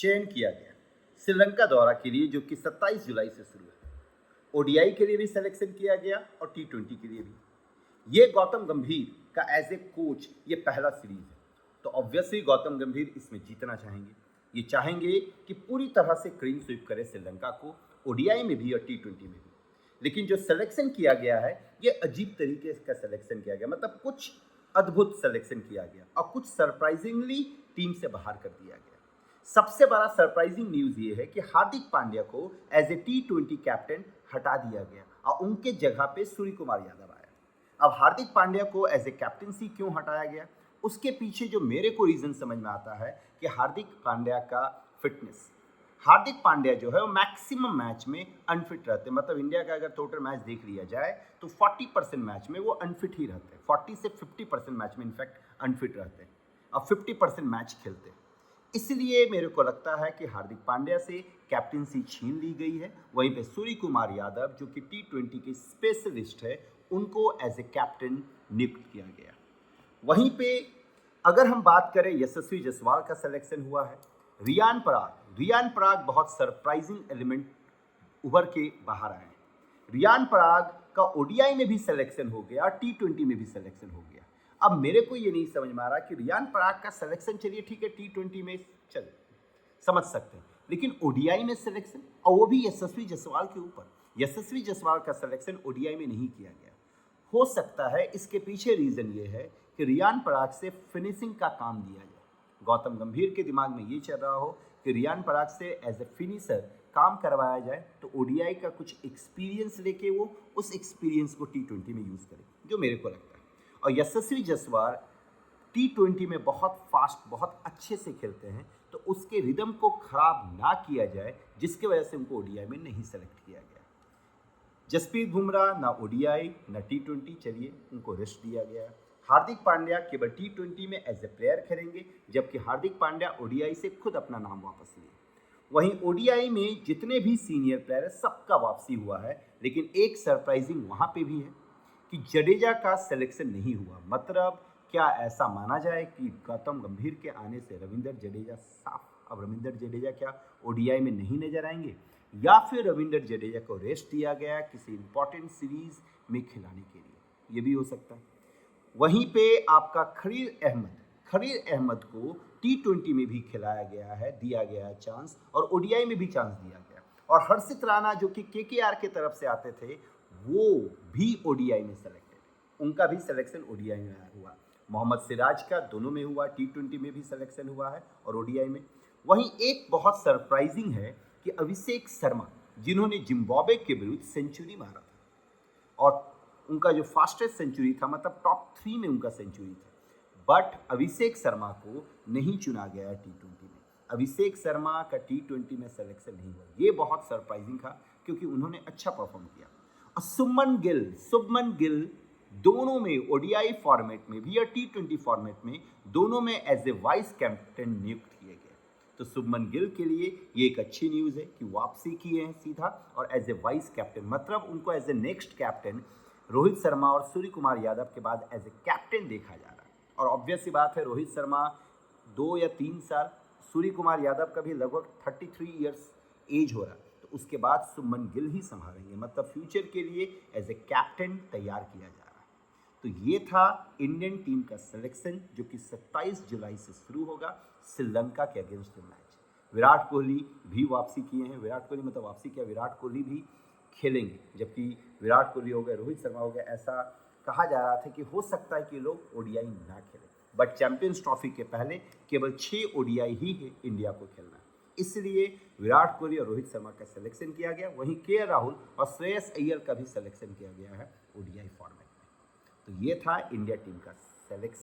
चयन किया गया श्रीलंका दौरा के लिए, जो कि 27 जुलाई से शुरू है। ओडीआई के लिए भी सिलेक्शन किया गया और टी20 के लिए भी। ये गौतम गंभीर का एज ए कोच ये पहला सीरीज है, तो ऑब्वियसली गौतम गंभीर इसमें जीतना चाहेंगे। ये चाहेंगे कि पूरी तरह से क्लीन स्वीप करे श्रीलंका को, ओडीआई में भी और टी20 में भी। लेकिन जो सिलेक्शन किया गया है ये अजीब तरीके का सिलेक्शन किया गया, मतलब कुछ अद्भुत सिलेक्शन किया गया और कुछ सरप्राइजिंगली टीम से बाहर कर दिया गया। सबसे बड़ा सरप्राइजिंग न्यूज ये है कि हार्दिक पांड्या को एज ए टी20 कैप्टन हटा दिया गया और उनके जगह पे सूर्य कुमार यादव आया। अब हार्दिक पांड्या को एज ए कैप्टनसी क्यों हटाया गया, उसके पीछे जो मेरे को रीजन समझ में आता है कि हार्दिक पांड्या का फिटनेस। हार्दिक पांड्या जो है वो मैक्सिमम मैच में अनफिट रहते हैं, मतलब इंडिया का अगर टोटल मैच देख लिया जाए तो 40% मैच में वो अनफिट ही रहते हैं, 40 से 50% मैच में इनफैक्ट अनफिट रहते हैं और 50% मैच खेलते हैं। इसलिए मेरे को लगता है कि हार्दिक पांड्या से कैप्टनसी छीन ली गई है। वहीं पे सूर्य कुमार यादव जो कि टी20 के स्पेशलिस्ट है, उनको एज ए कैप्टन नियुक्त किया गया। वहीं पे अगर हम बात करें यशस्वी जायसवाल का सिलेक्शन हुआ है। रियान पराग बहुत सरप्राइजिंग एलिमेंट उभर के बाहर आए हैं। रियान पराग का ओडीआई में भी सिलेक्शन हो गया, टी20 में भी सिलेक्शन हो गया। अब मेरे को ये नहीं समझ में आ रहा कि रियान पराग का सिलेक्शन, चलिए ठीक है टी20 में चल समझ सकते हैं, लेकिन ओडीआई में सिलेक्शन और वो भी यशस्वी जायसवाल के ऊपर। यशस्वी जायसवाल का सिलेक्शन ओडीआई में नहीं किया गया। हो सकता है इसके पीछे रीजन ये है कि रियान पराग से फिनिशिंग का काम दिया जाए। गौतम गंभीर के दिमाग में ये चल रहा हो कि रियान पराग से एज ए फिनिशर काम करवाया जाए, तो ओडीआई का कुछ एक्सपीरियंस लेके वो उस एक्सपीरियंस को टी20 में यूज़ करे, जो मेरे को लगता है। और यशस्वी जायसवाल टी20 में बहुत फास्ट, बहुत अच्छे से खेलते हैं, तो उसके रिदम को खराब ना किया जाए, जिसकी वजह से उनको ओडीआई में नहीं सेलेक्ट किया गया। जसप्रीत बुमराह ना ओडीआई ना टी20, चलिए उनको रेस्ट दिया गया। हार्दिक पांड्या केवल टी20 में एज ए प्लेयर खेलेंगे, जबकि हार्दिक पांड्या ओडीआई से खुद अपना नाम वापस लिए। वहीं ओडीआई में जितने भी सीनियर प्लेयर हैं सबका वापसी हुआ है, लेकिन एक सरप्राइजिंग वहाँ पे भी है कि जडेजा का सिलेक्शन नहीं हुआ। मतलब क्या ऐसा माना जाए कि गौतम गंभीर के आने से रविंद्र जडेजा साफ, अब रविंद्र जडेजा क्या ओडीआई में नहीं नजर आएंगे, या फिर रविंद्र जडेजा को रेस्ट दिया गया किसी इंपॉर्टेंट सीरीज में खिलाने के लिए, ये भी हो सकता है। वहीं पे आपका खलील अहमद को टी20 में भी खिलाया गया है, दिया गया है चांस, और ओडीआई में भी चांस दिया गया। और हर्षित राणा जो कि केकेआर की तरफ से आते थे, वो भी ओडीआई में सेलेक्टेड, उनका भी सिलेक्शन ओडीआई में हुआ। मोहम्मद सिराज का दोनों में हुआ, टी20 में भी सिलेक्शन हुआ है और ओडीआई में। वहीं एक बहुत सरप्राइजिंग है कि अभिषेक शर्मा, जिन्होंने जिम्बाब्वे के विरुद्ध सेंचुरी मारा था और उनका जो फास्टेस्ट सेंचुरी था, मतलब टॉप 3 में उनका सेंचुरी था, बट अभिषेक शर्मा को नहीं चुना गया टी20 में। अभिषेक शर्मा का टी20 में सिलेक्शन नहीं हुआ, ये बहुत सरप्राइजिंग था क्योंकि उन्होंने अच्छा परफॉर्म किया। और शुभमन गिल दोनों में, ओडीआई फॉर्मेट में भी और टी20 फॉर्मेट में, दोनों में एज ए वाइस कैप्टन नियुक्त किए गए। तो शुभमन गिल के लिए ये एक अच्छी न्यूज़ है कि वापसी किए हैं सीधा और एज ए वाइस कैप्टन, मतलब उनको as a next captain Rohit Sharma और सूर्य कुमार यादव के बाद एज ए कैप्टन देखा जा रहा है। और ऑब्वियस सी बात है, रोहित शर्मा 2 या 3 साल, सूर्य कुमार यादव का भी लगभग 33 ईयर्स एज हो रहा है, तो उसके बाद शुभमन गिल ही संभालेंगे, मतलब फ्यूचर के लिए एज ए कैप्टन तैयार किया जा रहा है। तो ये था इंडियन टीम का सिलेक्शन, जो कि 27 जुलाई से शुरू होगा श्रीलंका के अगेंस्ट मैच। विराट कोहली भी वापसी किए हैं, विराट कोहली भी खेलेंगे, जबकि विराट कोहली हो गए, रोहित शर्मा हो गया, ऐसा कहा जा रहा था कि हो सकता है कि लोग ओडीआई ना खेलें, बट चैंपियंस ट्रॉफी के पहले केवल 6 ओडीआई ही है इंडिया को खेलना, इसलिए विराट कोहली और रोहित शर्मा का सिलेक्शन किया गया। वहीं के राहुल और श्रेयस अय्यर का भी सिलेक्शन किया गया है ओडीआई फॉर्मेट में। तो ये था इंडिया टीम का सिलेक्शन।